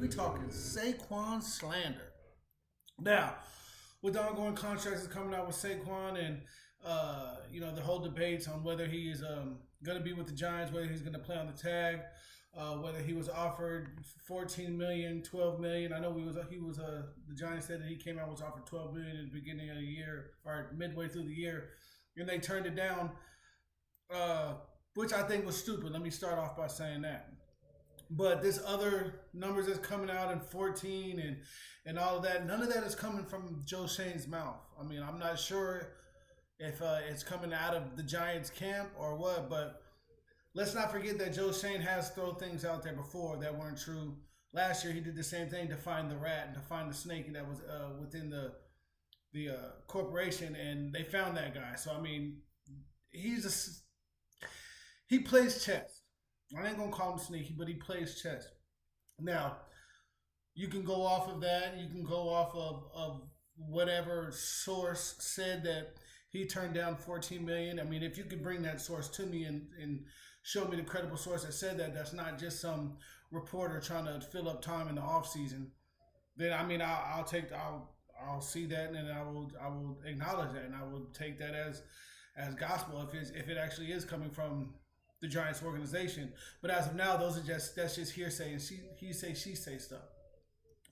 We talking Saquon slander. Now, with the ongoing contracts that's coming out with Saquon and the whole debates on whether he is going to be with the Giants, whether he's going to play on the tag, whether he was offered 14 million, 12 million. I know the Giants said that he came out was offered 12 million at the beginning of the year or midway through the year, and they turned it down, which I think was stupid. Let me start off by saying that. But this other numbers that's coming out in 14 and all of that, none of that is coming from Joe Schoen's mouth. I mean, I'm not sure if it's coming out of the Giants camp or what, but let's not forget that Joe Schoen has thrown things out there before that weren't true. Last year, he did the same thing to find the rat and to find the snake that was within the corporation, and they found that guy. So, I mean, he plays chess. I ain't going to call him sneaky, but he plays chess. Now, you can go off of that. You can go off of whatever source said that he turned down $14 million. I mean, if you could bring that source to me and show me the credible source that said that, that's not just some reporter trying to fill up time in the offseason, then, I mean, I'll see that, and I will acknowledge that, and I will take that as gospel if it actually is coming from the Giants organization. But as of now, that's just hearsay and he say she say stuff.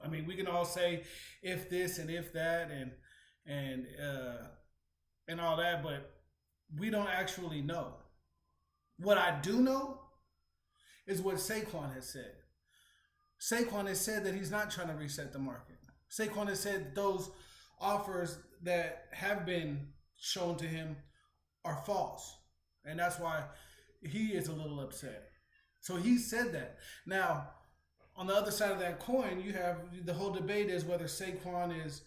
I mean, we can all say if this and if that and all that, but we don't actually know. What I do know is what Saquon has said. Saquon has said that he's not trying to reset the market. Saquon has said those offers that have been shown to him are false, and that's why he is a little upset. So he said that. Now, on the other side of that coin, you have the whole debate is whether Saquon is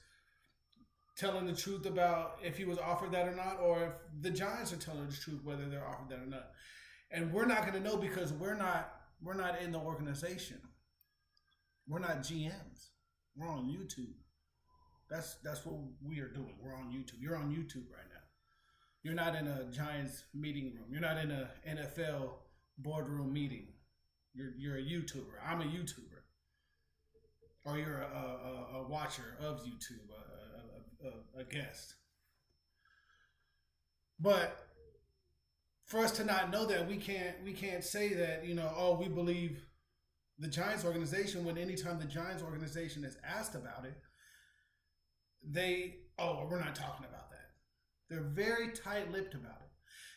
telling the truth about if he was offered that or not, or if the Giants are telling the truth whether they're offered that or not. And we're not going to know because we're not in the organization. We're not GMs. We're on YouTube. That's what we are doing. We're on YouTube. You're on YouTube right now. You're not in a Giants meeting room. You're not in a NFL boardroom meeting. You're a YouTuber. I'm a YouTuber. Or you're a watcher of YouTube, a guest. But for us to not know that, we can't say that, we believe the Giants organization when anytime the Giants organization is asked about it, we're not talking about that. They're very tight-lipped about it.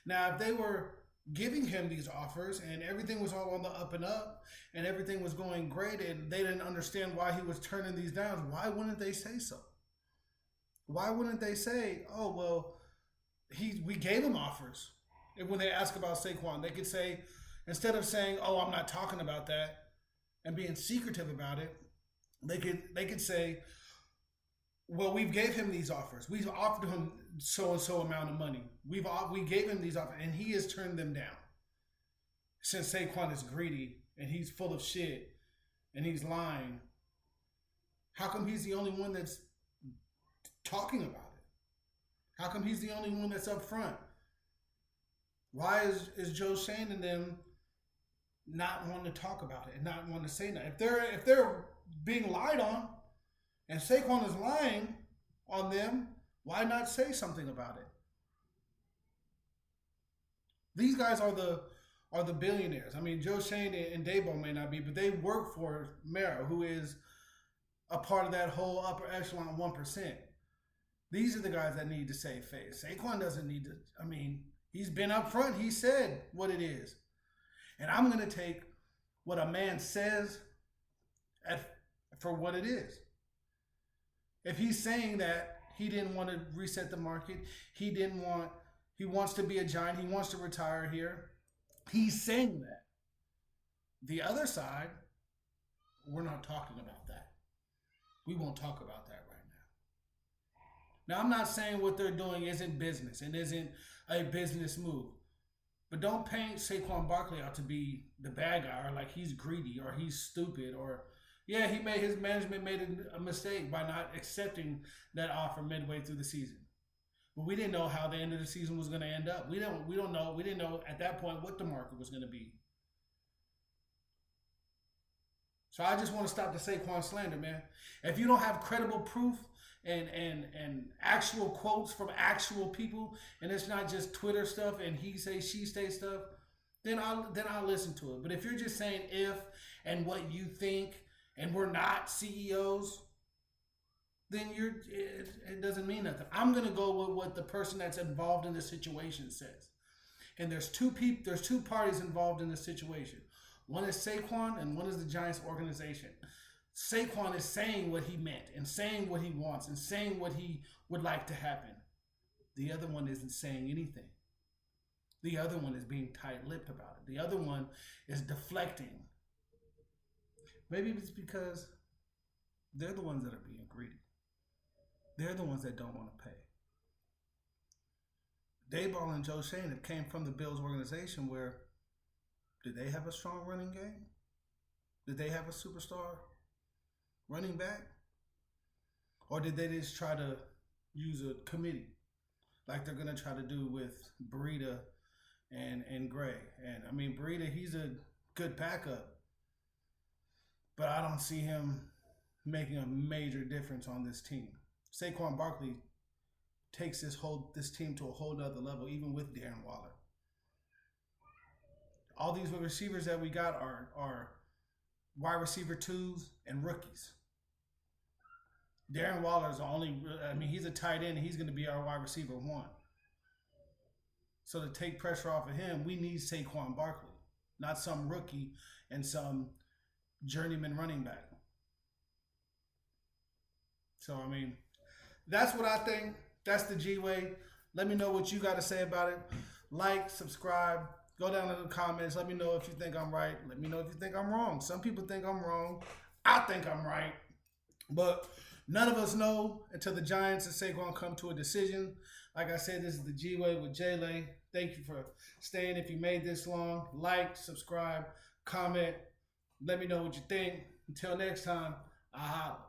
Now, if they were giving him these offers and everything was all on the up and up and everything was going great and they didn't understand why he was turning these down, why wouldn't they say so? Why wouldn't they say, oh, well, we gave him offers? And when they ask about Saquon, they could say, instead of saying, oh, I'm not talking about that and being secretive about it, they could say, well, we gave him these offers. We've offered him so-and-so amount of money. We gave him these offers, and he has turned them down. Since Saquon is greedy, and he's full of shit, and he's lying, how come he's the only one that's talking about it? How come he's the only one that's up front? Why is Joe Schoen and them not wanting to talk about it and not wanting to say nothing? If they're being lied on, and Saquon is lying on them, why not say something about it? These guys are the billionaires. I mean, Joe Schoen and Dabo may not be, but they work for Mara, who is a part of that whole upper echelon 1%. These are the guys that need to save face. Saquon doesn't need to. I mean, he's been up front. He said what it is. And I'm going to take what a man says for what it is. If he's saying that he didn't want to reset the market, he wants to be a Giant, he wants to retire here, he's saying that. The other side, we're not talking about that. We won't talk about that right now. Now, I'm not saying what they're doing isn't business and isn't a business move. But don't paint Saquon Barkley out to be the bad guy or like he's greedy or he's stupid or... Yeah, his management made a mistake by not accepting that offer midway through the season. But we didn't know how the end of the season was going to end up. We don't know. We didn't know at that point what the market was going to be. So I just want to stop the Saquon slander, man. If you don't have credible proof and actual quotes from actual people, and it's not just Twitter stuff and he say she say stuff, then I'll listen to it. But if you're just saying if and what you think, and we're not CEOs, then it doesn't mean nothing. I'm gonna go with what the person that's involved in the situation says. And there's two parties involved in the situation. One is Saquon and one is the Giants organization. Saquon is saying what he meant and saying what he wants and saying what he would like to happen. The other one isn't saying anything. The other one is being tight-lipped about it. The other one is deflecting. Maybe it's because they're the ones that are being greedy. They're the ones that don't want to pay. Dayball and Joe Shane have came from the Bills organization where did they have a strong running game? Did they have a superstar running back? Or did they just try to use a committee like they're going to try to do with Breida and Gray? And I mean, Breida, he's a good backup, but I don't see him making a major difference on this team. Saquon Barkley takes this team to a whole nother level, even with Darren Waller. All these receivers that we got are wide receiver 2s and rookies. Darren Waller is he's a tight end and he's going to be our wide receiver 1. So to take pressure off of him, we need Saquon Barkley, not some rookie and some journeyman running back. So, I mean, that's what I think. That's the G-Way. Let me know what you got to say about it. Like, subscribe, go down in the comments. Let me know if you think I'm right. Let me know if you think I'm wrong. Some people think I'm wrong. I think I'm right. But none of us know until the Giants and Saquon come to a decision. Like I said, this is the G-Way with J-Lay. Thank you for staying if you made this long. Like, subscribe, comment. Let me know what you think. Until next time, I holla.